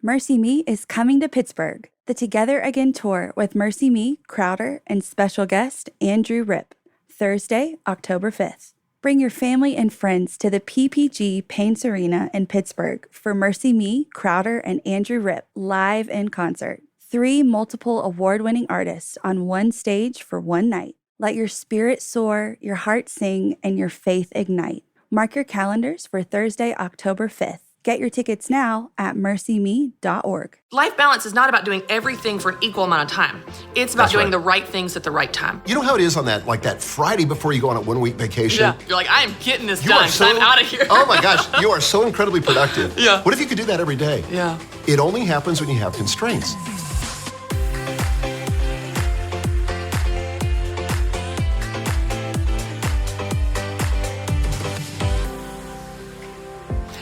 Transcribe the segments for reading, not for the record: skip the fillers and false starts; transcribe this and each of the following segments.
Mercy Me is coming to Pittsburgh, the Together Again tour with Mercy Me, Crowder, and special guest Andrew Ripp, Thursday, October 5th. Bring your family and friends to the PPG Paints Arena in Pittsburgh for Mercy Me, Crowder, and Andrew Ripp live in concert. 3 multiple award-winning artists on one stage for one night. Let your spirit soar, your heart sing, and your faith ignite. Mark your calendars for Thursday, October 5th. Get your tickets now at mercyme.org. Life balance is not about doing everything for an equal amount of time. It's about doing the right things at the right time. You know how it is on that Friday before you go on a 1-week vacation? Yeah, you're like, I am getting this done. I'm out of here. Oh my gosh, you are so incredibly productive. Yeah. What if you could do that every day? Yeah. It only happens when you have constraints.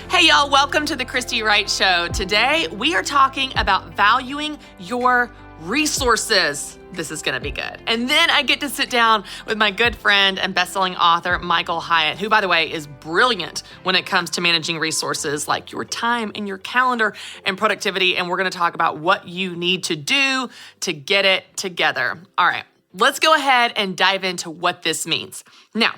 Hey y'all, welcome to the Christy Wright Show. Today, we are talking about valuing your resources. This is gonna be good. And then I get to sit down with my good friend and best-selling author, Michael Hyatt, who, by the way, is brilliant when it comes to managing resources like your time and your calendar and productivity. And we're gonna talk about what you need to do to get it together. All right, let's go ahead and dive into what this means. Now,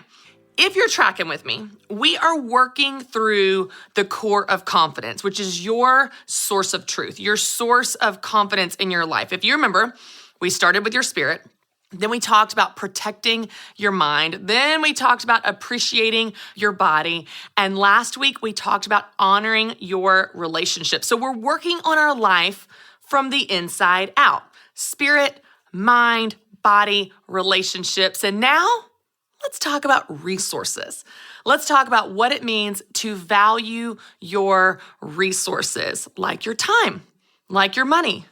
if you're tracking with me, we are working through the core of confidence, which is your source of truth, your source of confidence in your life. If you remember, we started with your spirit, then we talked about protecting your mind, then we talked about appreciating your body, and last week we talked about honoring your relationships. So we're working on our life from the inside out. Spirit, mind, body, relationships, and now let's talk about resources. Let's talk about what it means to value your resources, like your time, like your money,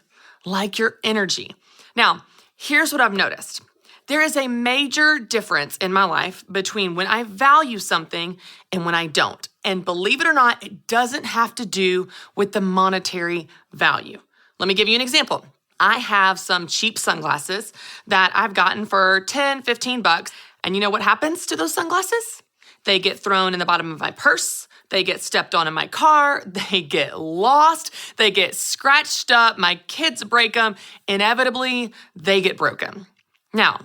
like your energy. Now, here's what I've noticed. There is a major difference in my life between when I value something and when I don't. And believe it or not, it doesn't have to do with the monetary value. Let me give you an example. I have some cheap sunglasses that I've gotten for 10, 15 bucks. And you know what happens to those sunglasses? They get thrown in the bottom of my purse. They get stepped on in my car. They get lost. They get scratched up. My kids break them. Inevitably, they get broken. Now,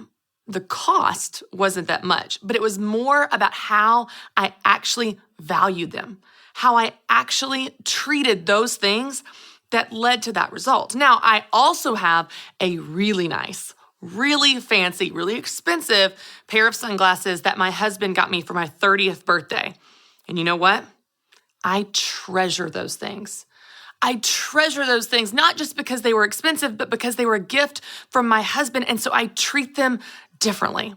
the cost wasn't that much, but it was more about how I actually valued them, how I actually treated those things that led to that result. Now, I also have a really nice, really fancy, really expensive pair of sunglasses that my husband got me for my 30th birthday. And you know what? I treasure those things. I treasure those things, not just because they were expensive, but because they were a gift from my husband. And so I treat them differently.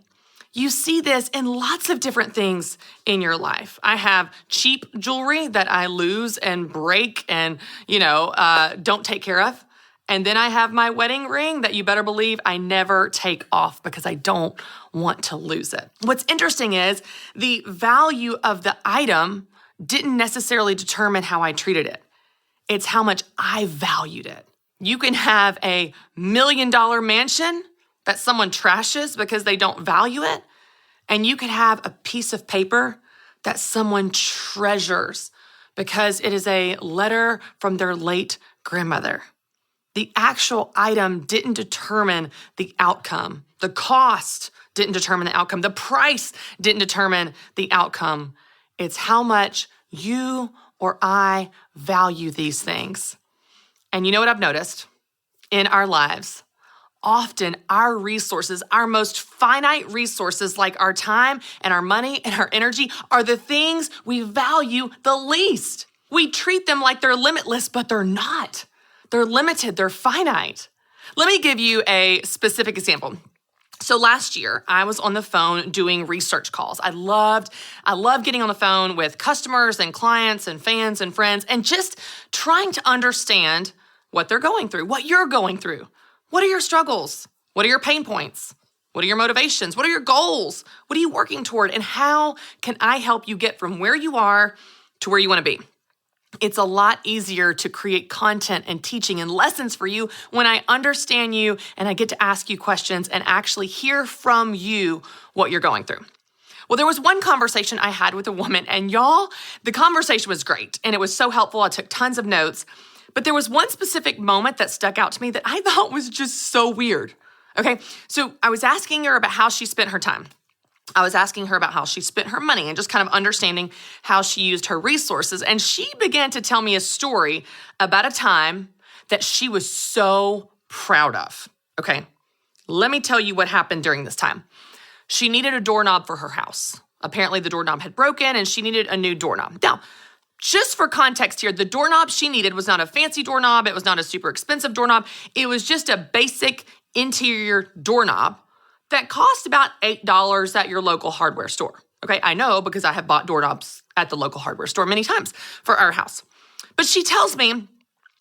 You see this in lots of different things in your life. I have cheap jewelry that I lose and break and, don't take care of. And then I have my wedding ring that you better believe I never take off because I don't want to lose it. What's interesting is the value of the item didn't necessarily determine how I treated it. It's how much I valued it. You can have a $1 million mansion that someone trashes because they don't value it. And you could have a piece of paper that someone treasures because it is a letter from their late grandmother. The actual item didn't determine the outcome. The cost didn't determine the outcome. The price didn't determine the outcome. It's how much you or I value these things. And you know what I've noticed? In our lives, often our resources, our most finite resources like our time and our money and our energy are the things we value the least. We treat them like they're limitless, but they're not. They're limited, they're finite. Let me give you a specific example. So last year, I was on the phone doing research calls. I loved getting on the phone with customers and clients and fans and friends and just trying to understand what they're going through, what you're going through. What are your struggles? What are your pain points? What are your motivations? What are your goals? What are you working toward? And how can I help you get from where you are to where you want to be? It's a lot easier to create content and teaching and lessons for you when I understand you and I get to ask you questions and actually hear from you what you're going through. Well, there was one conversation I had with a woman, and y'all, the conversation was great and it was so helpful. I took tons of notes. But there was one specific moment that stuck out to me that I thought was just so weird. Okay, so I was asking her about how she spent her time. I was asking her about how she spent her money and just kind of understanding how she used her resources. And she began to tell me a story about a time that she was so proud of. Okay, let me tell you what happened during this time. She needed a doorknob for her house. Apparently the doorknob had broken and she needed a new doorknob. Now, just for context here, the doorknob she needed was not a fancy doorknob. It was not a super expensive doorknob. It was just a basic interior doorknob that cost about $8 at your local hardware store. Okay, I know because I have bought doorknobs at the local hardware store many times for our house. But she tells me,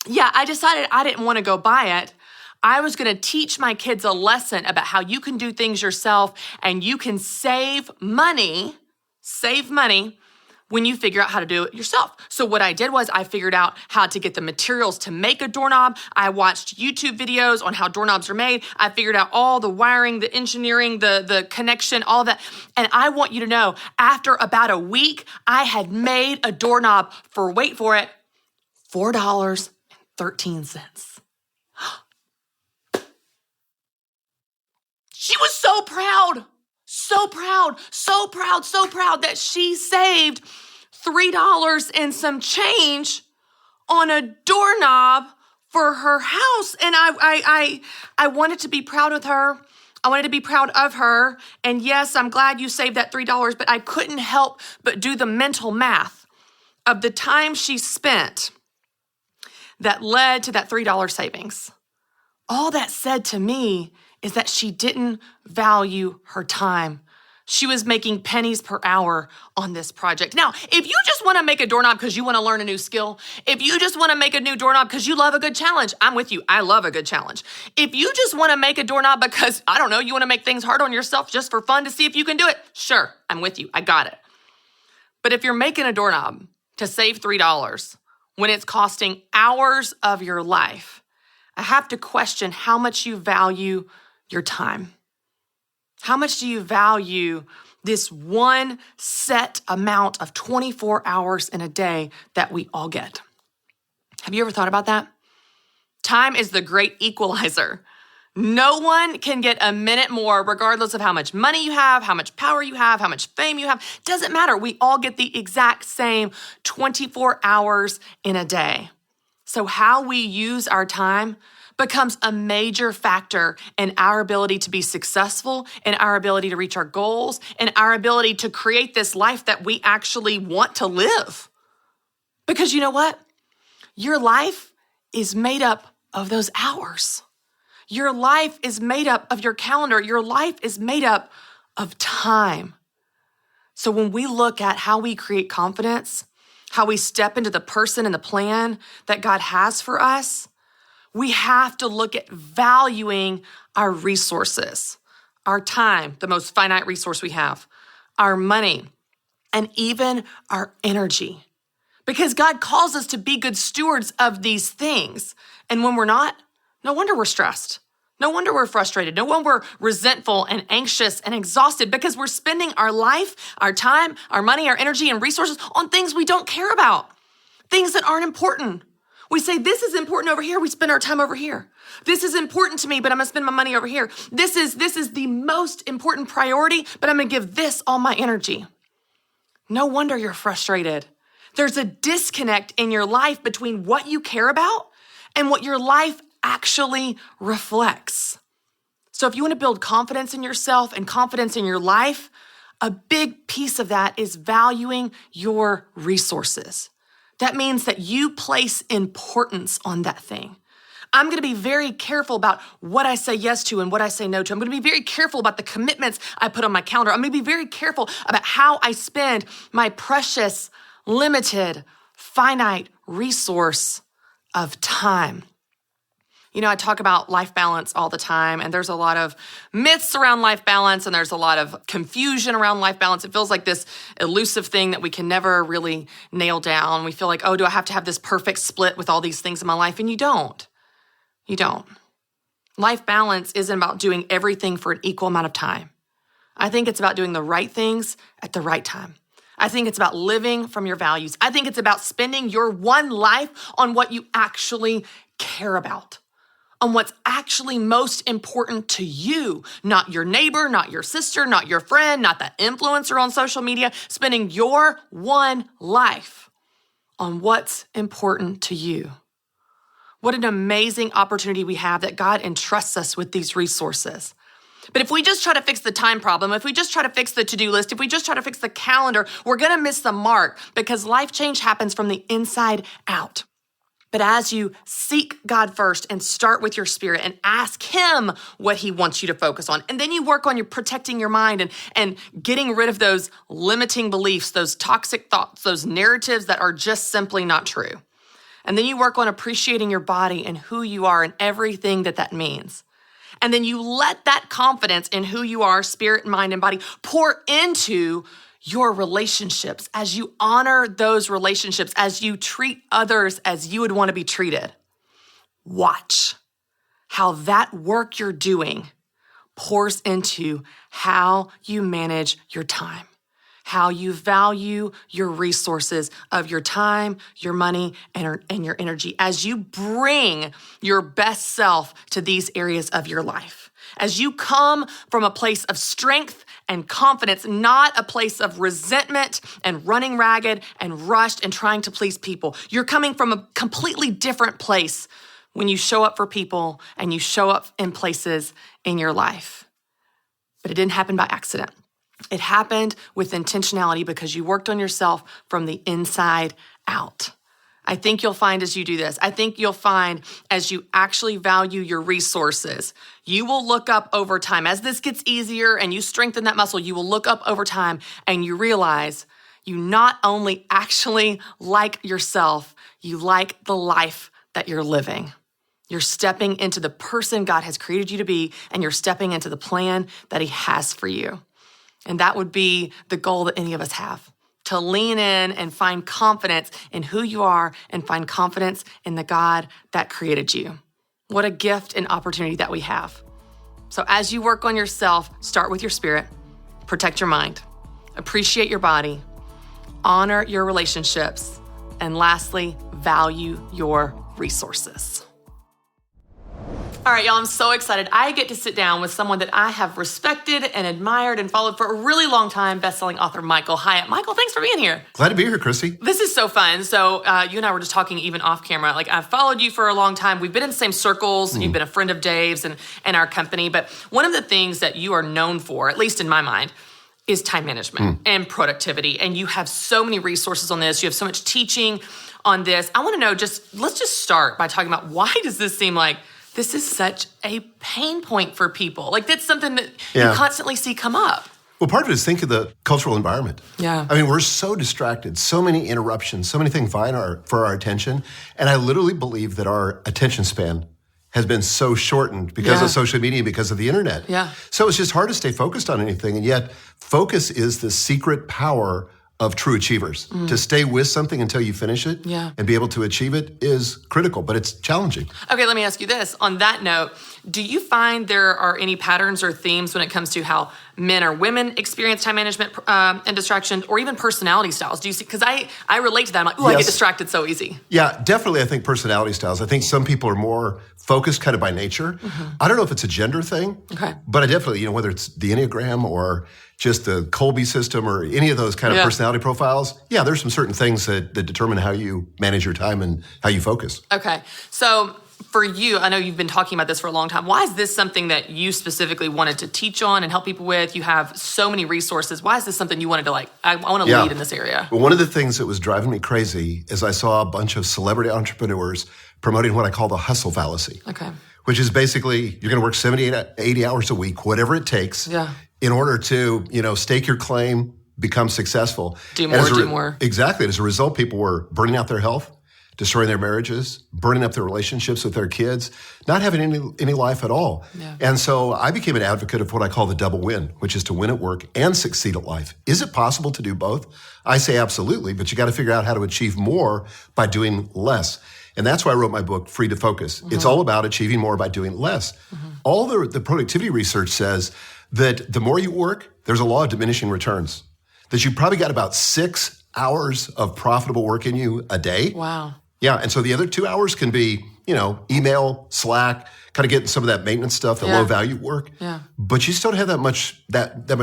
yeah, I decided I didn't want to go buy it. I was going to teach my kids a lesson about how you can do things yourself and you can save money when you figure out how to do it yourself. So what I did was I figured out how to get the materials to make a doorknob. I watched YouTube videos on how doorknobs are made. I figured out all the wiring, the engineering, the connection, all of that. And I want you to know, after about a week, I had made a doorknob for, wait for it, $4.13. She was so proud, that she saved $3 and some change on a doorknob for her house. And I wanted to be proud with her. I wanted to be proud of her. And yes, I'm glad you saved that $3, but I couldn't help but do the mental math of the time she spent that led to that $3 savings. All that said to me is that she didn't value her time. She was making pennies per hour on this project. Now, if you just want to make a doorknob because you want to learn a new skill, if you just want to make a new doorknob because you love a good challenge, I'm with you. I love a good challenge. If you just want to make a doorknob because, I don't know, you want to make things hard on yourself just for fun to see if you can do it, sure, I'm with you. I got it. But if you're making a doorknob to save $3 when it's costing hours of your life, I have to question how much you value your time. How much do you value this one set amount of 24 hours in a day that we all get? Have you ever thought about that? Time is the great equalizer. No one can get a minute more regardless of how much money you have, how much power you have, how much fame you have. Doesn't matter. We all get the exact same 24 hours in a day. So how we use our time becomes a major factor in our ability to be successful, in our ability to reach our goals, in our ability to create this life that we actually want to live. Because you know what? Your life is made up of those hours. Your life is made up of your calendar. Your life is made up of time. So when we look at how we create confidence, how we step into the person and the plan that God has for us, we have to look at valuing our resources, our time, the most finite resource we have, our money, and even our energy. Because God calls us to be good stewards of these things. And when we're not, no wonder we're stressed. No wonder we're frustrated. No wonder we're resentful and anxious and exhausted because we're spending our life, our time, our money, our energy, and resources on things we don't care about, things that aren't important. We say, this is important over here. We spend our time over here. This is important to me, but I'm going to spend my money over here. This is the most important priority, but I'm going to give this all my energy. No wonder you're frustrated. There's a disconnect in your life between what you care about and what your life actually reflects. So if you want to build confidence in yourself and confidence in your life, a big piece of that is valuing your resources. That means that you place importance on that thing. I'm going to be very careful about what I say yes to and what I say no to. I'm going to be very careful about the commitments I put on my calendar. I'm going to be very careful about how I spend my precious, limited, finite resource of time. You know, I talk about life balance all the time, and there's a lot of myths around life balance, and there's a lot of confusion around life balance. It feels like this elusive thing that we can never really nail down. We feel like, oh, do I have to have this perfect split with all these things in my life? And you don't. You don't. Life balance isn't about doing everything for an equal amount of time. I think it's about doing the right things at the right time. I think it's about living from your values. I think it's about spending your one life on what you actually care about, on what's actually most important to you, not your neighbor, not your sister, not your friend, not that influencer on social media, spending your one life on what's important to you. What an amazing opportunity we have that God entrusts us with these resources. But if we just try to fix the time problem, if we just try to fix the to-do list, if we just try to fix the calendar, we're going to miss the mark because life change happens from the inside out. But as you seek God first and start with your spirit and ask him what he wants you to focus on, and then you work on your protecting your mind and getting rid of those limiting beliefs, those toxic thoughts, those narratives that are just simply not true. And then you work on appreciating your body and who you are and everything that means. And then you let that confidence in who you are, spirit, mind, and body, pour into your relationships as you honor those relationships, as you treat others as you would want to be treated. Watch how that work you're doing pours into how you manage your time, how you value your resources of your time, your money, and your energy as you bring your best self to these areas of your life. As you come from a place of strength and confidence, not a place of resentment and running ragged and rushed and trying to please people. You're coming from a completely different place when you show up for people and you show up in places in your life. But it didn't happen by accident. It happened with intentionality because you worked on yourself from the inside out. I think you'll find as you do this, I think you'll find as you actually value your resources, you will look up over time. As this gets easier and you strengthen that muscle, you will look up over time and you realize you not only actually like yourself, you like the life that you're living. You're stepping into the person God has created you to be, and you're stepping into the plan that he has for you. And that would be the goal that any of us have. To lean in and find confidence in who you are and find confidence in the God that created you. What a gift and opportunity that we have. So as you work on yourself, start with your spirit, protect your mind, appreciate your body, honor your relationships, and lastly, value your resources. All right, y'all, I'm so excited. I get to sit down with someone that I have respected and admired and followed for a really long time, best-selling author Michael Hyatt. Michael, thanks for being here. Glad to be here, Christy. This is so fun. So you and I were just talking even off camera. Like, I've followed you for a long time. We've been in the same circles. You've been a friend of Dave's and our company. But one of the things that you are known for, at least in my mind, is time management and productivity. And you have so many resources on this. You have so much teaching on this. I want to know, let's just start by talking about why does this seem like this is such a pain point for people? Like, that's something that you constantly see come up. Well, part of it is think of the cultural environment. Yeah. I mean, we're so distracted, so many interruptions, so many things vying for our attention. And I literally believe that our attention span has been so shortened because of social media, because of the internet. Yeah. So it's just hard to stay focused on anything. And yet, focus is the secret power of true achievers. To stay with something until you finish it and be able to achieve it is critical, but it's challenging. Okay, let me ask you this. On that note, do you find there are any patterns or themes when it comes to how men or women experience time management and distraction, or even personality styles? Do you see? Because I relate to that. I'm like, I get distracted so easy. Yeah, definitely. I think personality styles. I think some people are more focused kind of by nature. I don't know if it's a gender thing, but I definitely, whether it's the Enneagram or just the Colby system or any of those kind of personality profiles, there's some certain things that determine how you manage your time and how you focus. Okay. So for you, I know you've been talking about this for a long time. Why is this something that you specifically wanted to teach on and help people with? You have so many resources. Why is this something you wanted to I want to lead in this area? Well, one of the things that was driving me crazy is I saw a bunch of celebrity entrepreneurs promoting what I call the hustle fallacy. Okay. Which is basically you're going to work 70, 80 hours a week, whatever it takes. In order to, stake your claim, become successful. Do more. Exactly. As a result, people were burning out their health, destroying their marriages, burning up their relationships with their kids, not having any life at all. And so I became an advocate of what I call the double win, which is to win at work and succeed at life. Is it possible to do both? I say absolutely, but you got to figure out how to achieve more by doing less. And that's why I wrote my book, Free to Focus. It's all about achieving more by doing less. All the productivity research says that the more you work, there's a law of diminishing returns. that you probably got about 6 hours of profitable work in you a day. Wow. Yeah. And so the other 2 hours can be, email, Slack, kind of getting some of that maintenance stuff, the low value work. Yeah. But you still don't have that much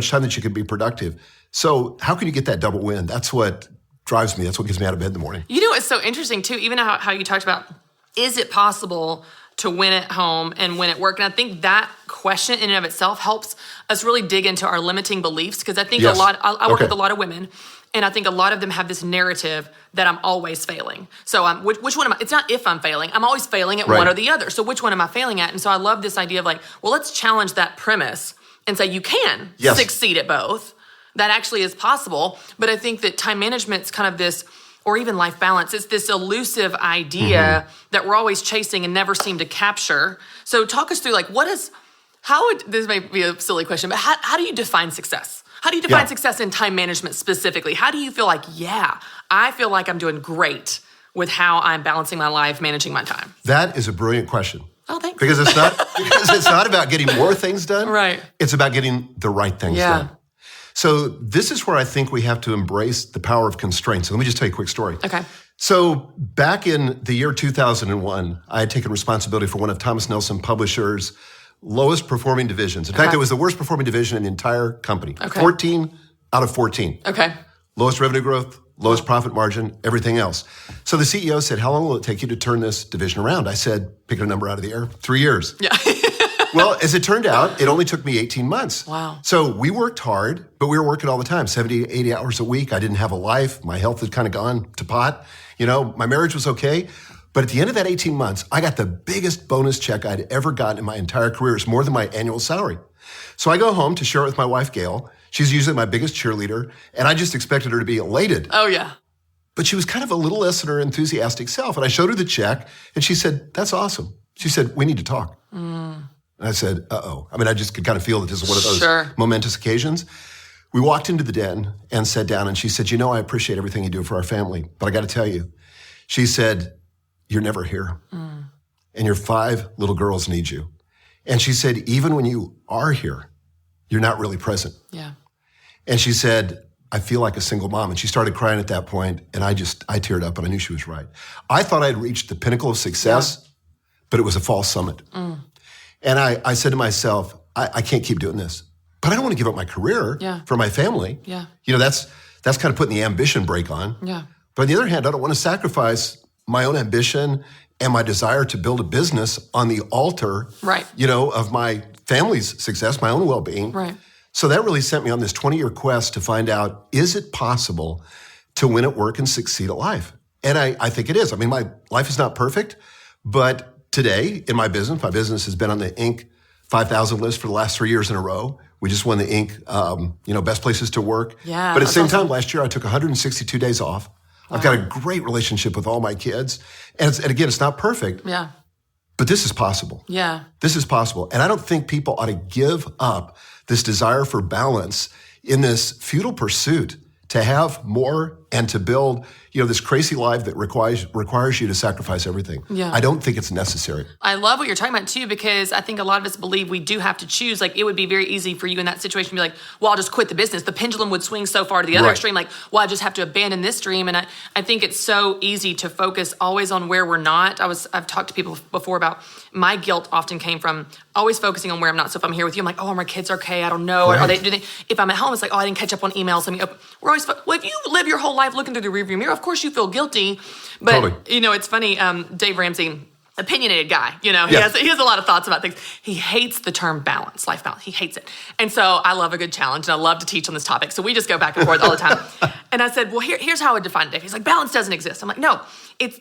time that you can be productive. So how can you get that double win? That's what drives me. That's what gets me out of bed in the morning. It's so interesting too, even how you talked about, is it possible to win at home and win at work? And I think that question in and of itself helps us really dig into our limiting beliefs, because I think I work with a lot of women, and I think a lot of them have this narrative that I'm always failing. So which one am I? It's not if I'm failing. I'm always failing at one or the other. So which one am I failing at? And so I love this idea of let's challenge that premise and say you can succeed at both. That actually is possible. But I think that time management's kind of this, or even life balance, it's this elusive idea that we're always chasing and never seem to capture. So talk us through this may be a silly question, but how do you define success? How do you define success in time management specifically? How do you feel I feel like I'm doing great with how I'm balancing my life, managing my time? That is a brilliant question. Oh, thanks. Because it's not about getting more things done. Right. It's about getting the right things done. So this is where I think we have to embrace the power of constraints. So let me just tell you a quick story. Okay. So back in the year 2001, I had taken responsibility for one of Thomas Nelson Publishers' lowest performing divisions. In fact, it was the worst performing division in the entire company. Okay. 14 out of 14. Okay. Lowest revenue growth, lowest profit margin, everything else. So the CEO said, how long will it take you to turn this division around? I said, pick a number out of the air, 3 years. Yeah. Well, as it turned out, it only took me 18 months. Wow. So we worked hard, but we were working all the time, 70, 80 hours a week. I didn't have a life. My health had kind of gone to pot. My marriage was okay. But at the end of that 18 months, I got the biggest bonus check I'd ever gotten in my entire career. It's more than my annual salary. So I go home to share it with my wife, Gail. She's usually my biggest cheerleader, and I just expected her to be elated. Oh, yeah. But she was kind of a little less than her enthusiastic self. And I showed her the check, and she said, that's awesome. She said, we need to talk. And I said, uh-oh. I just could kind of feel that this is one of those momentous occasions. We walked into the den and sat down, and she said, I appreciate everything you do for our family, but I got to tell you, she said, you're never here. And your 5 little girls need you. And she said, even when you are here, you're not really present. Yeah. And she said, I feel like a single mom. And she started crying at that point, and I teared up, and I knew she was right. I thought I'd reached the pinnacle of success, but it was a false summit. And I said to myself, I can't keep doing this. But I don't want to give up my career for my family. Yeah. That's kind of putting the ambition brake on. Yeah. But on the other hand, I don't want to sacrifice my own ambition and my desire to build a business on the altar, of my family's success, my own well-being. Right. So that really sent me on this 20-year quest to find out, is it possible to win at work and succeed at life? And I think it is. My life is not perfect, but today in my business has been on the Inc. 5,000 list for the last 3 years in a row. We just won the Inc. Best places to work. Yeah, but at the same time, last year I took 162 days off. I've got a great relationship with all my kids. And again, it's not perfect. Yeah. But this is possible. Yeah. This is possible. And I don't think people ought to give up this desire for balance in this futile pursuit to have more and to build, this crazy life that requires you to sacrifice everything. Yeah. I don't think it's necessary. I love what you're talking about too, because I think a lot of us believe we do have to choose. It would be very easy for you in that situation to be like, well, I'll just quit the business. The pendulum would swing so far to the other extreme, I just have to abandon this dream. And I think it's so easy to focus always on where we're not. I've talked to people before about my guilt often came from always focusing on where I'm not. So if I'm here with you, I'm like, oh, are my kids okay? I don't know. Right. If I'm at home, it's like, oh, I didn't catch up on emails. We're always, if you live your whole life looking through the rearview mirror, of course you feel guilty. But, totally. It's funny, Dave Ramsey, opinionated guy, he has a lot of thoughts about things. He hates the term balance, life balance. He hates it. And so I love a good challenge, and I love to teach on this topic. So we just go back and forth all the time. And I said, well, here's how I would define it, Dave. He's like, balance doesn't exist. I'm like, no,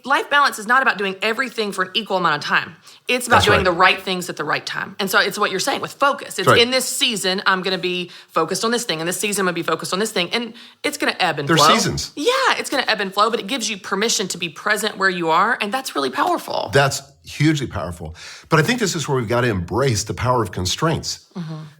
life balance is not about doing everything for an equal amount of time. It's about doing the right things at the right time. And so it's what you're saying with focus. It's in this season, I'm going to be focused on this thing. And this season, I'm going to be focused on this thing. And it's going to ebb and flow. There's seasons. Yeah, it's going to ebb and flow, but it gives you permission to be present where you are. And that's really powerful. That's hugely powerful. But I think this is where we've got to embrace the power of constraints.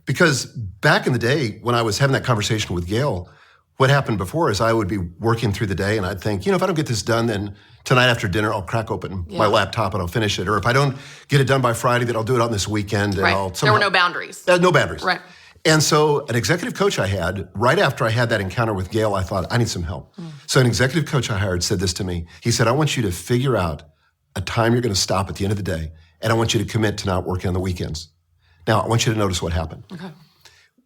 Because back in the day, when I was having that conversation with Gail, what happened before is I would be working through the day and I'd think, if I don't get this done, then tonight after dinner, I'll crack open my laptop and I'll finish it. Or if I don't get it done by Friday, then I'll do it on this weekend. And I'll somehow, there were no boundaries. No boundaries. Right. And so an executive coach I had, right after I had that encounter with Gail, I thought, I need some help. So an executive coach I hired said this to me. He said, I want you to figure out a time you're going to stop at the end of the day, and I want you to commit to not working on the weekends. Now, I want you to notice what happened. Okay.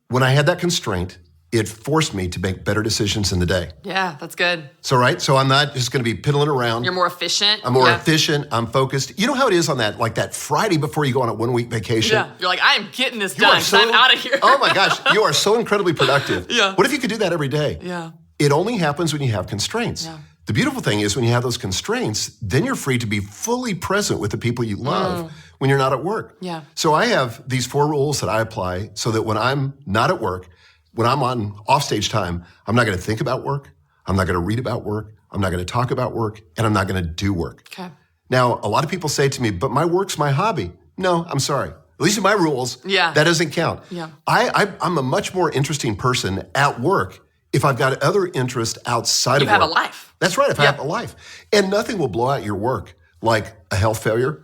When I had that constraint, it forced me to make better decisions in the day. Yeah, that's good. So I'm not just going to be piddling around. You're more efficient. I'm more efficient. I'm focused. You know how it is on that Friday before you go on a 1 week vacation? Yeah. You're like, I'm getting this done because I'm out of here. Oh my gosh, you are so incredibly productive. Yeah. What if you could do that every day? Yeah. It only happens when you have constraints. Yeah. The beautiful thing is when you have those constraints, then you're free to be fully present with the people you love when you're not at work. Yeah. So I have these 4 rules that I apply so that when I'm not at work, when I'm on offstage time, I'm not going to think about work. I'm not going to read about work. I'm not going to talk about work, and I'm not going to do work. Okay. Now, a lot of people say to me, but my work's my hobby. No, I'm sorry. At least in my rules, that doesn't count. Yeah. I'm a much more interesting person at work if I've got other interests outside of work. You have a life. That's right, if I have a life. And nothing will blow out your work like a health failure,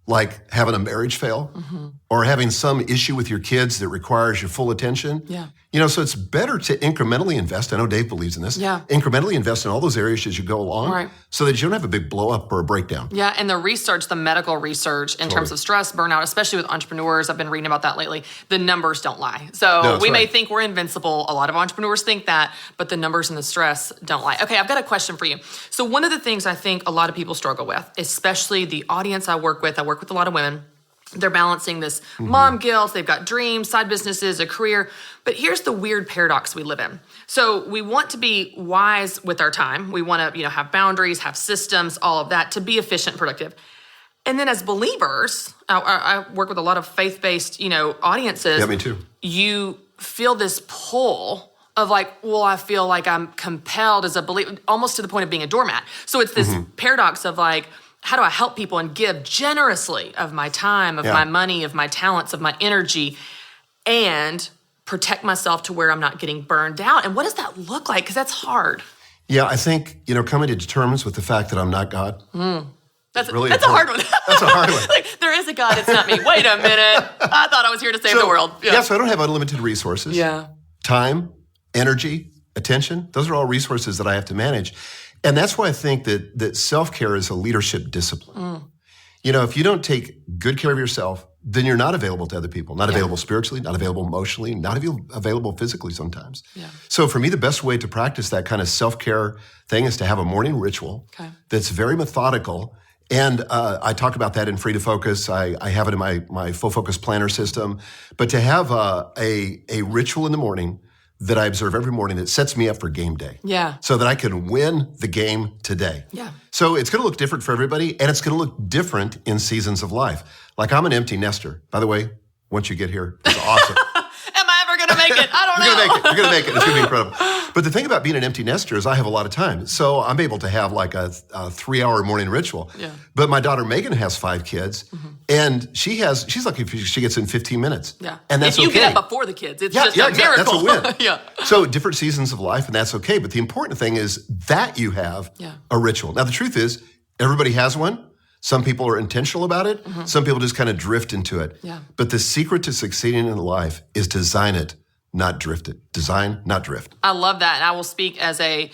like having a marriage fail, or having some issue with your kids that requires your full attention. Yeah. So it's better to incrementally invest. I know Dave believes in this. Yeah. Incrementally invest in all those areas as you go along, Right. so that you don't have a big blow up or a breakdown. Yeah, and the research, the medical research in terms of stress, burnout, especially with entrepreneurs, I've been reading about that lately, the numbers don't lie. So we may think we're invincible. A lot of entrepreneurs think that, but the numbers and the stress don't lie. Okay, I've got a question for you. So one of the things I think a lot of people struggle with, especially the audience I work with a lot of women, they're balancing this mom guilt, they've got dreams, side businesses, a career. But here's the weird paradox we live in. So we want to be wise with our time. We want to, have boundaries, have systems, all of that to be efficient and productive. And then as believers, I work with a lot of faith-based, audiences. Yeah, me too. You feel this pull of I feel like I'm compelled as a believer, almost to the point of being a doormat. So it's this paradox of how do I help people and give generously of my time, of my money, of my talents, of my energy, and protect myself to where I'm not getting burned out? And what does that look like? Because that's hard. Yeah, I think, coming to terms with the fact that I'm not God. That's really a hard one. That's a hard one. There is a God, it's not me. Wait a minute. I thought I was here to save the world. So I don't have unlimited resources. Yeah. Time, energy, attention, those are all resources that I have to manage. And that's why I think that self-care is a leadership discipline. If you don't take good care of yourself, then you're not available to other people, not available spiritually, not available emotionally, not available physically sometimes. Yeah. So for me, the best way to practice that kind of self-care thing is to have a morning ritual that's very methodical. And I talk about that in Free to Focus. I have it in my Full Focus Planner system. But to have a ritual in the morning that I observe every morning that sets me up for game day. Yeah. So that I can win the game today. Yeah. So it's going to look different for everybody, and it's going to look different in seasons of life. Like I'm an empty nester. By the way, once you get here, it's awesome. Am I ever going to make it? I don't know. You're going to make it. It's going to be incredible. But the thing about being an empty nester is I have a lot of time. So I'm able to have like a 3-hour morning ritual. Yeah. But my daughter Megan has 5 kids, and she's lucky if she gets in 15 minutes. Yeah. And that's if you okay. get up before the kids, it's just a miracle. That's a win. Yeah. So different seasons of life, and that's okay. But the important thing is that you have a ritual. Now, the truth is, everybody has one. Some people are intentional about it. Some people just kind of drift into it. Yeah. But the secret to succeeding in life is design it, not drift it. Design, not drift. I love that. And I will speak as a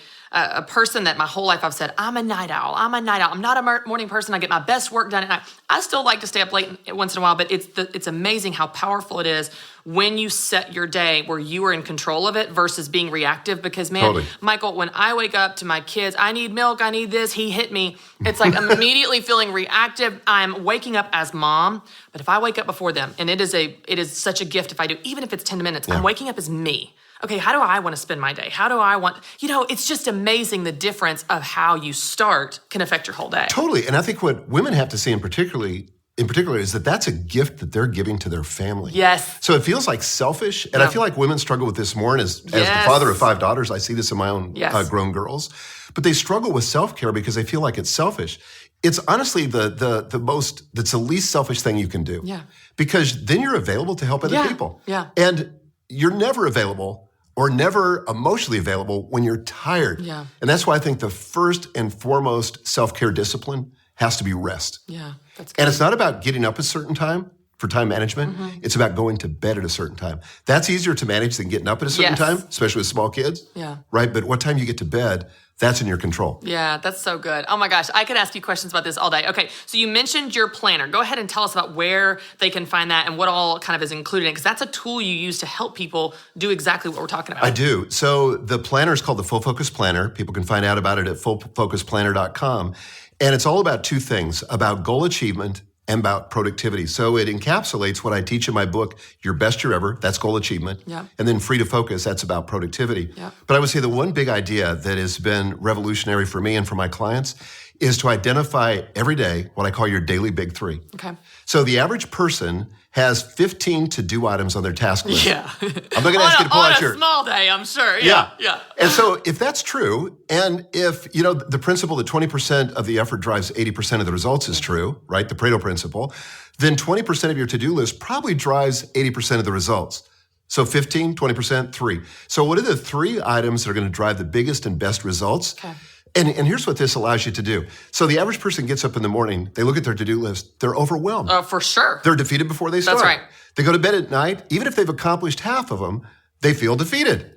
person that my whole life I've said, I'm a night owl. I'm not a morning person. I get my best work done at night. I still like to stay up late once in a while, but it's amazing how powerful it is when you set your day where you are in control of it versus being reactive. Because Michael, when I wake up to my kids, I need milk, I need this, he hit me. It's like I'm immediately feeling reactive. I'm waking up as mom, but if I wake up before them, and it is such a gift if I do, even if it's 10 minutes, I'm waking up as me. Okay, how do I want to spend my day? How do I want, it's just amazing the difference of how you start can affect your whole day. Totally. And I think what women have to see in particular is that that's a gift that they're giving to their family. Yes. So it feels like selfish. And I feel like women struggle with this more. And as the father of 5 daughters, I see this in my own grown girls. But they struggle with self-care because they feel like it's selfish. It's honestly that's the least selfish thing you can do. Yeah. Because then you're available to help other people. Yeah. And you're never available or never emotionally available when you're tired. Yeah. And that's why I think the first and foremost self-care discipline has to be rest. Yeah, that's good. And it's not about getting up a certain time. for time management. It's about going to bed at a certain time. That's easier to manage than getting up at a certain time, especially with small kids. Yeah. Right? But what time you get to bed, that's in your control. Yeah, that's so good. Oh my gosh, I could ask you questions about this all day. Okay, so you mentioned your planner. Go ahead and tell us about where they can find that and what all kind of is included in it, because that's a tool you use to help people do exactly what we're talking about. I do. So the planner is called the Full Focus Planner. People can find out about it at fullfocusplanner.com. And it's all about two things, about goal achievement and about productivity. So it encapsulates what I teach in my book, Your Best Year Ever, that's goal achievement. Yeah. And then Free to Focus, that's about productivity. Yeah. But I would say the one big idea that has been revolutionary for me and for my clients is to identify every day what I call your daily big three. Okay. So the average person has 15 to-do items on their task list. Yeah. I'm not going to ask you to pull out on a small day, I'm sure. Yeah. And so if that's true, and if, the principle that 20% of the effort drives 80% of the results is true, right? The Pareto principle, then 20% of your to-do list probably drives 80% of the results. So 15, 20%, 3. So what are the 3 items that are going to drive the biggest and best results? Okay. And here's what this allows you to do. So the average person gets up in the morning, they look at their to-do list, they're overwhelmed. Oh, for sure. They're defeated before they start. That's right. They go to bed at night, even if they've accomplished half of them, they feel defeated.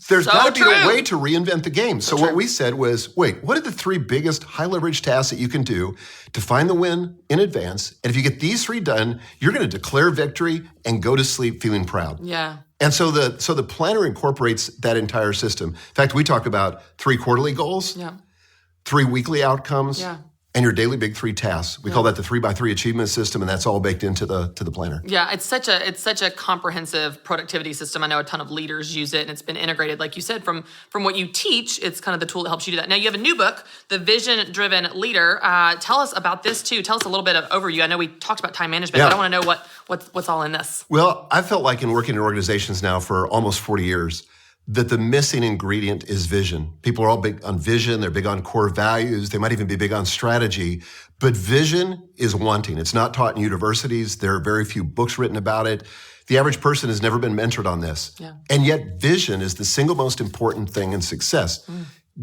There's So got to be true. a way to reinvent the game. So what we said was, wait, what are the 3 biggest high leverage tasks that you can do to find the win in advance? And if you get these 3 done, you're going to declare victory and go to sleep feeling proud. Yeah. And so the planner incorporates that entire system. In fact, we talk about 3 quarterly goals, Yeah. 3 weekly outcomes, Yeah. and your daily big 3 tasks. We call that the 3x3 achievement system, and that's all baked into the planner. Yeah, it's such a comprehensive productivity system. I know a ton of leaders use it, and it's been integrated, like you said, from what you teach. It's kind of the tool that helps you do that. Now you have a new book, The Vision-Driven Leader. Tell us about this too. Tell us a little bit of overview. I know we talked about time management, but I want to know what's all in this. Well, I felt like in working in organizations now for almost 40 years, that the missing ingredient is vision. People are all big on vision. They're big on core values. They might even be big on strategy. But vision is wanting. It's not taught in universities. There are very few books written about it. The average person has never been mentored on this. Yeah. And yet vision is the single most important thing in success.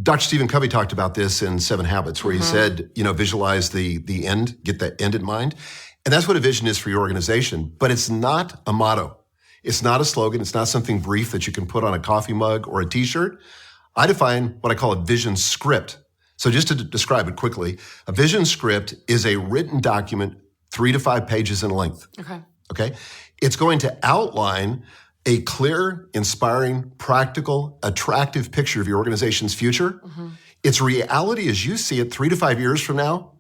Dr. Stephen Covey talked about this in 7 Habits, where he said, visualize the end, get that end in mind. And that's what a vision is for your organization. But it's not a motto. It's not a slogan. It's not something brief that you can put on a coffee mug or a t-shirt. I define what I call a vision script. So just to describe it quickly, a vision script is a written document 3 to 5 pages in length. Okay. It's going to outline a clear, inspiring, practical, attractive picture of your organization's future. Its reality as you see it 3 to 5 years from now.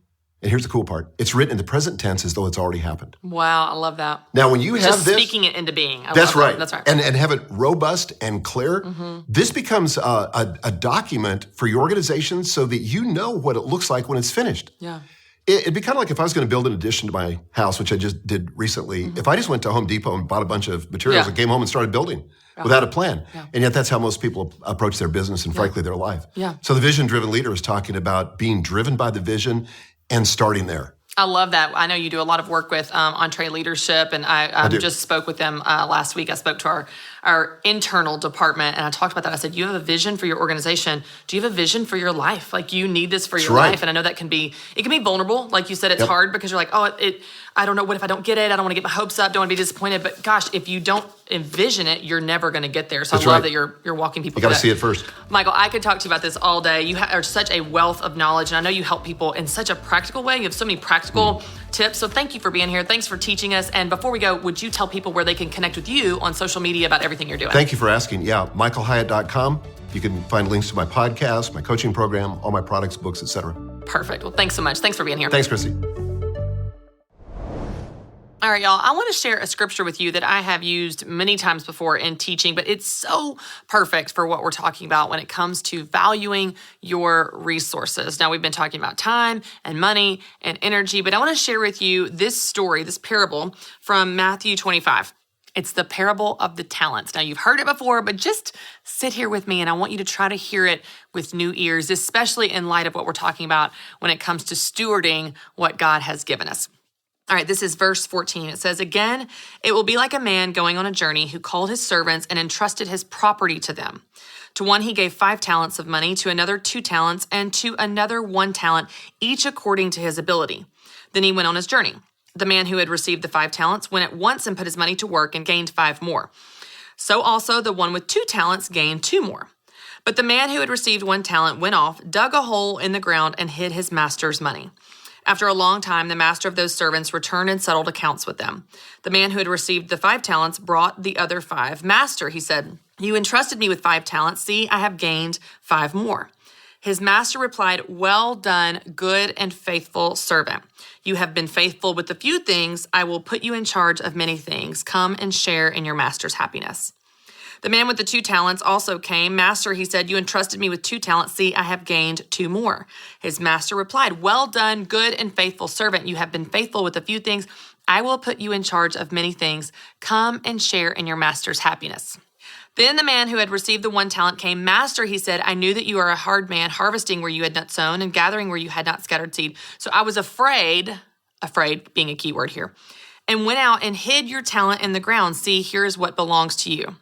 And here's the cool part. It's written in the present tense as though it's already happened. Wow, I love that. Now, when you have Just this... speaking it into being. That's right. That's right. And have it robust and clear. This becomes a document for your organization so that you know what it looks like when it's finished. Yeah. It'd be kind of like if I was going to build an addition to my house, which I just did recently. If I just went to Home Depot and bought a bunch of materials and came home and started building without a plan. And yet that's how most people approach their business and frankly their life. So the vision-driven leader is talking about being driven by the vision and starting there. I love that. I know you do a lot of work with Entree Leadership, and I just spoke with them last week. I spoke to our internal department, and I talked about that. I said, you have a vision for your organization. Do you have a vision for your life? Like, you need this for your life. And I know that can be vulnerable. Like you said, it's hard because you're like, I don't know, what if I don't get it? I don't want to get my hopes up, don't want to be disappointed. But gosh, if you don't envision it, you're never going to get there. So I love that you're walking people through that. You got to see it first. Michael, I could talk to you about this all day. You are such a wealth of knowledge, and I know you help people in such a practical way. You have so many practical tips. So thank you for being here. Thanks for teaching us. And before we go, would you tell people where they can connect with you on social media about everything you're doing? Thank you for asking. Yeah, michaelhyatt.com. You can find links to my podcast, my coaching program, all my products, books, etc. Perfect. Well, thanks so much. Thanks for being here. Thanks, Christy. All right, y'all, I want to share a scripture with you that I have used many times before in teaching, but it's so perfect for what we're talking about when it comes to valuing your resources. Now, we've been talking about time and money and energy, but I want to share with you this story, this parable from Matthew 25. It's the parable of the talents. Now, you've heard it before, but just sit here with me, and I want you to try to hear it with new ears, especially in light of what we're talking about when it comes to stewarding what God has given us. All right, this is verse 14. It says, "Again, it will be like a man going on a journey who called his servants and entrusted his property to them. To one he gave 5 talents of money, to another 2 talents, and to another 1 talent, each according to his ability. Then he went on his journey. The man who had received the 5 talents went at once and put his money to work and gained 5 more. So also the one with 2 talents gained 2 more. But the man who had received 1 talent went off, dug a hole in the ground, and hid his master's money. After a long time, the master of those servants returned and settled accounts with them. The man who had received the 5 talents brought the other 5. Master, he said, you entrusted me with 5 talents. See, I have gained 5 more. His master replied, well done, good and faithful servant. You have been faithful with a few things. I will put you in charge of many things. Come and share in your master's happiness. The man with the 2 talents also came. Master, he said, you entrusted me with 2 talents. See, I have gained 2 more. His master replied, well done, good and faithful servant. You have been faithful with a few things. I will put you in charge of many things. Come and share in your master's happiness. Then the man who had received the 1 talent came. Master, he said, I knew that you are a hard man, harvesting where you had not sown and gathering where you had not scattered seed. So I was afraid being a key word here, and went out and hid your talent in the ground. See, here is what belongs to you.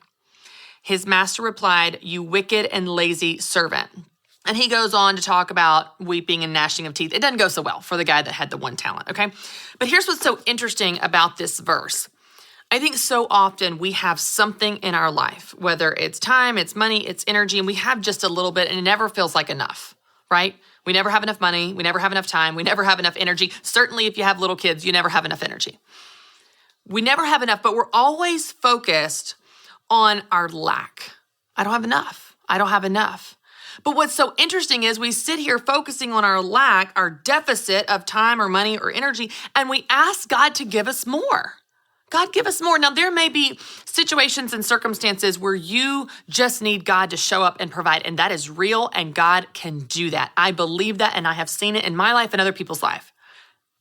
His master replied, you wicked and lazy servant. And he goes on to talk about weeping and gnashing of teeth. It doesn't go so well for the guy that had the 1 talent, okay? But here's what's so interesting about this verse. I think so often we have something in our life, whether it's time, it's money, it's energy, and we have just a little bit and it never feels like enough, right? We never have enough money. We never have enough time. We never have enough energy. Certainly if you have little kids, you never have enough energy. We never have enough, but we're always focused on our lack. I don't have enough. I don't have enough. But what's so interesting is we sit here focusing on our lack, our deficit of time or money or energy, and we ask God to give us more. God, give us more. Now, there may be situations and circumstances where you just need God to show up and provide, and that is real, and God can do that. I believe that, and I have seen it in my life and other people's life.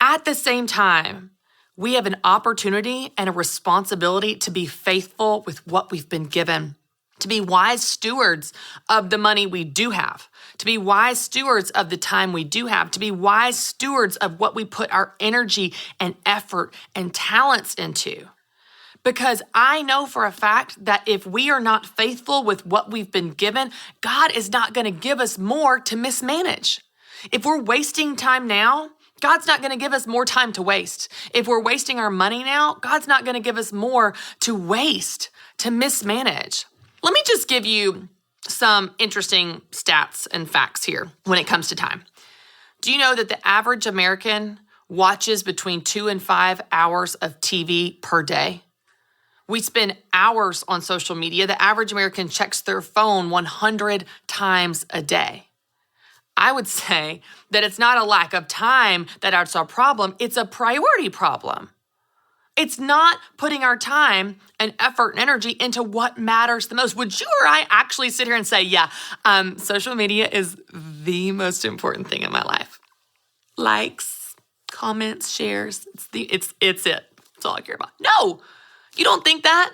At the same time, we have an opportunity and a responsibility to be faithful with what we've been given, to be wise stewards of the money we do have, to be wise stewards of the time we do have, to be wise stewards of what we put our energy and effort and talents into. Because I know for a fact that if we are not faithful with what we've been given, God is not going to give us more to mismanage. If we're wasting time now, God's not going to give us more time to waste. If we're wasting our money now, God's not going to give us more to waste, to mismanage. Let me just give you some interesting stats and facts here when it comes to time. Do you know that the average American watches between 2 and 5 hours of TV per day? We spend hours on social media. The average American checks their phone 100 times a day. I would say that it's not a lack of time that's our problem. It's a priority problem. It's not putting our time and effort and energy into what matters the most. Would you or I actually sit here and say, yeah, social media is the most important thing in my life? Likes, comments, shares, it's it. That's all I care about. No, you don't think that.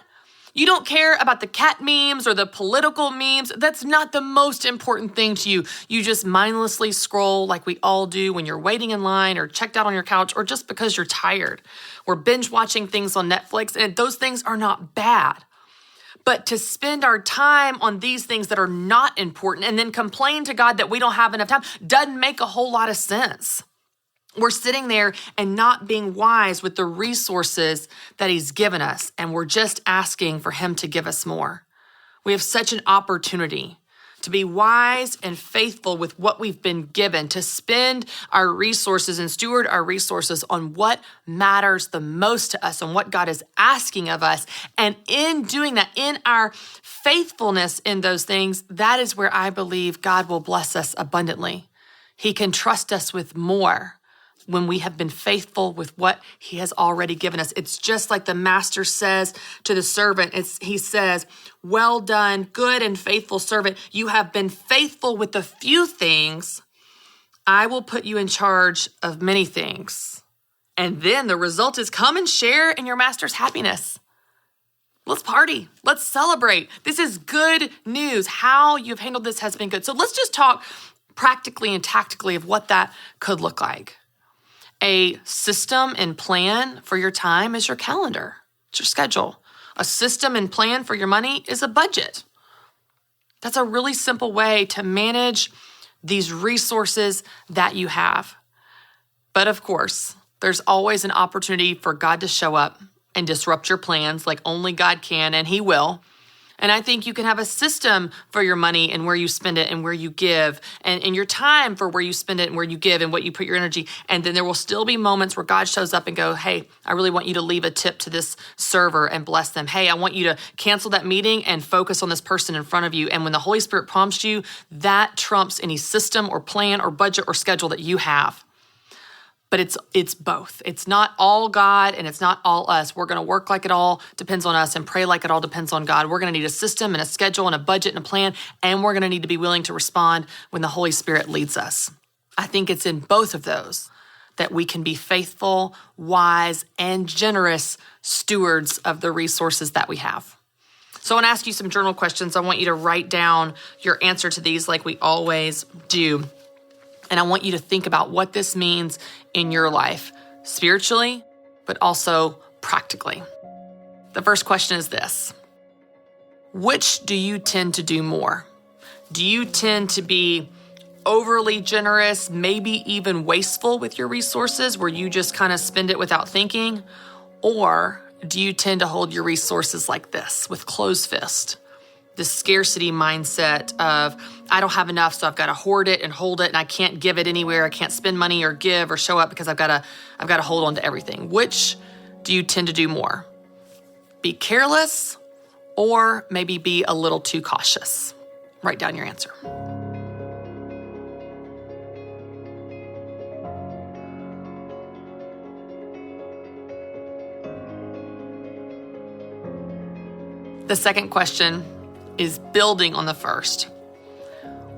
You don't care about the cat memes or the political memes. That's not the most important thing to you. You just mindlessly scroll like we all do when you're waiting in line or checked out on your couch or just because you're tired. We're binge watching things on Netflix, and those things are not bad. But to spend our time on these things that are not important and then complain to God that we don't have enough time doesn't make a whole lot of sense. We're sitting there and not being wise with the resources that He's given us, and we're just asking for Him to give us more. We have such an opportunity to be wise and faithful with what we've been given, to spend our resources and steward our resources on what matters the most to us, on what God is asking of us. And in doing that, in our faithfulness in those things, that is where I believe God will bless us abundantly. He can trust us with more when we have been faithful with what He has already given us. It's just like the master says to the servant. He says, well done, good and faithful servant. You have been faithful with a few things. I will put you in charge of many things. And then the result is come and share in your master's happiness. Let's party. Let's celebrate. This is good news. How you've handled this has been good. So let's just talk practically and tactically of what that could look like. A system and plan for your time is your calendar. It's your schedule. A system and plan for your money is a budget. That's a really simple way to manage these resources that you have. But of course, There's always an opportunity for God to show up and disrupt your plans like only God can, and He will. And I think you can have a system for your money and where you spend it and where you give, and your time for where you spend it and where you give and what you put your energy. And then there will still be moments where God shows up and go, hey, I really want you to leave a tip to this server and bless them. Hey, I want you to cancel that meeting and focus on this person in front of you. And when the Holy Spirit prompts you, that trumps any system or plan or budget or schedule that you have. But it's both. It's not all God and it's not all us. We're going to work like it all depends on us and pray like it all depends on God. We're going to need a system and a schedule and a budget and a plan, and we're going to need to be willing to respond when the Holy Spirit leads us. I think it's in both of those that we can be faithful, wise, and generous stewards of the resources that we have. So I want to ask you some journal questions. I want you to write down your answer to these like we always do. And I want you to think about what this means in your life, spiritually, but also practically. The first question is this: which do you tend to do more? Do you tend to be overly generous, maybe even wasteful with your resources, where you just kind of spend it without thinking? Or do you tend to hold your resources like this, with closed fist? The scarcity mindset of, I don't have enough, so I've got to hoard it and hold it, and I can't give it anywhere. I can't spend money or give or show up because I've got to hold on to everything. Which do you tend to do more? Be careless, or maybe be a little too cautious? Write down your answer. The second question is building on the first.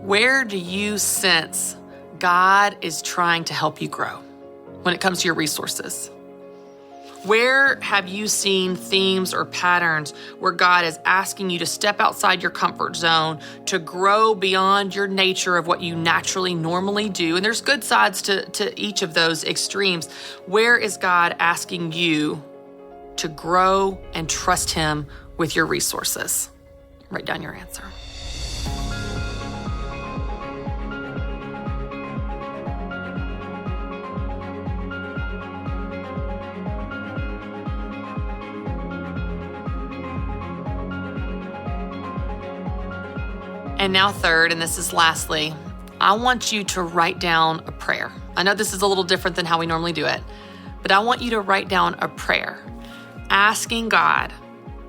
Where do you sense God is trying to help you grow when it comes to your resources? Where have you seen themes or patterns where God is asking you to step outside your comfort zone, to grow beyond your nature of what you naturally normally do? And there's good sides to each of those extremes. Where is God asking you to grow and trust Him with your resources? Write down your answer. And now third, and this is lastly, I want you to write down a prayer. I know this is a little different than how we normally do it, but I want you to write down a prayer asking God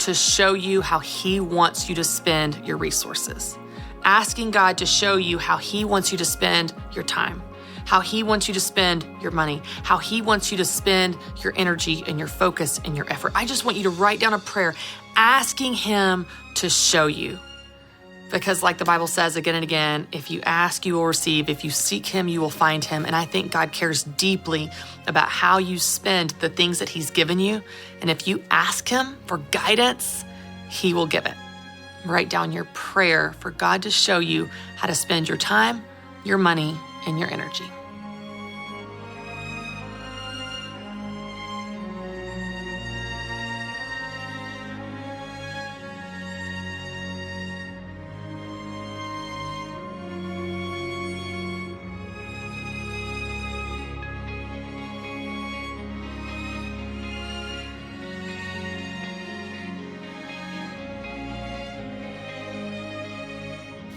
to show you how He wants you to spend your resources. Asking God to show you how He wants you to spend your time, how He wants you to spend your money, how He wants you to spend your energy and your focus and your effort. I just want you to write down a prayer asking Him to show you. Because like the Bible says again and again, if you ask, you will receive. If you seek Him, you will find Him. And I think God cares deeply about how you spend the things that He's given you. And if you ask Him for guidance, He will give it. Write down your prayer for God to show you how to spend your time, your money, and your energy.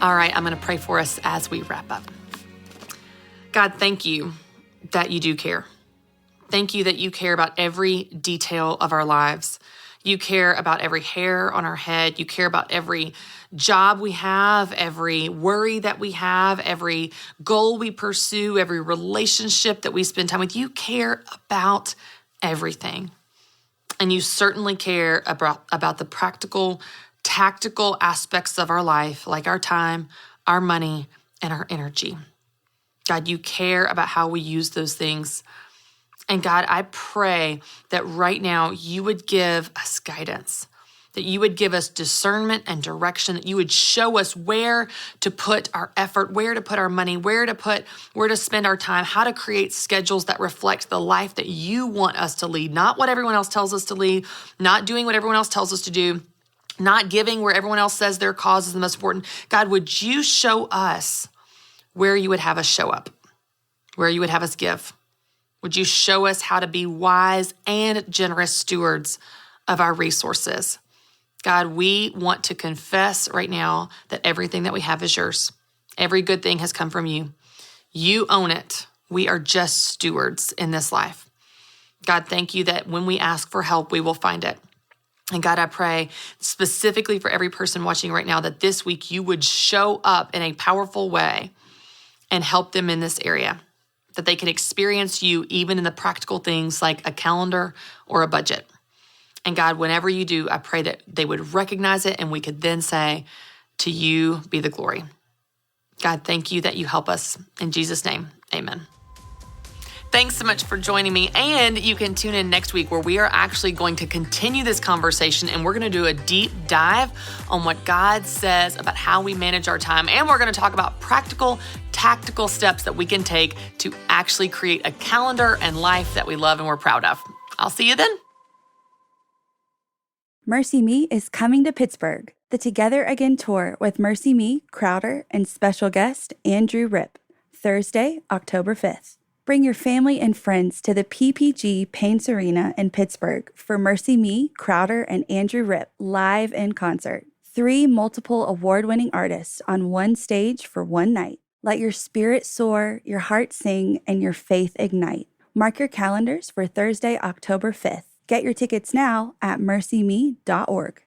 All right, I'm going to pray for us as we wrap up. God, thank you that you do care. Thank you that you care about every detail of our lives. You care about every hair on our head. You care about every job we have, every worry that we have, every goal we pursue, every relationship that we spend time with. You care about everything. And you certainly care about the practical, tactical aspects of our life, like our time, our money, and our energy. God, you care about how we use those things. And God, I pray that right now you would give us guidance, that you would give us discernment and direction, that you would show us where to put our effort, where to put our money, where to spend our time, how to create schedules that reflect the life that you want us to lead, not what everyone else tells us to lead, not doing what everyone else tells us to do, not giving where everyone else says their cause is the most important. God, would you show us where you would have us show up, where you would have us give? Would you show us how to be wise and generous stewards of our resources? God, we want to confess right now that everything that we have is yours. Every good thing has come from you. You own it. We are just stewards in this life. God, thank you that when we ask for help, we will find it. And God, I pray specifically for every person watching right now that this week you would show up in a powerful way and help them in this area, that they can experience you even in the practical things like a calendar or a budget. And God, whenever you do, I pray that they would recognize it and we could then say, to you be the glory. God, thank you that you help us. In Jesus' name, amen. Thanks so much for joining me. And you can tune in next week where we are actually going to continue this conversation and we're going to do a deep dive on what God says about how we manage our time. And we're going to talk about practical, tactical steps that we can take to actually create a calendar and life that we love and we're proud of. I'll see you then. Mercy Me is coming to Pittsburgh, the Together Again tour with Mercy Me, Crowder, and special guest Andrew Rip, Thursday, October 5th. Bring your family and friends to the PPG Paints Arena in Pittsburgh for Mercy Me, Crowder, and Andrew Rip live in concert. 3 multiple award-winning artists on one stage for one night. Let your spirit soar, your heart sing, and your faith ignite. Mark your calendars for Thursday, October 5th. Get your tickets now at mercyme.org.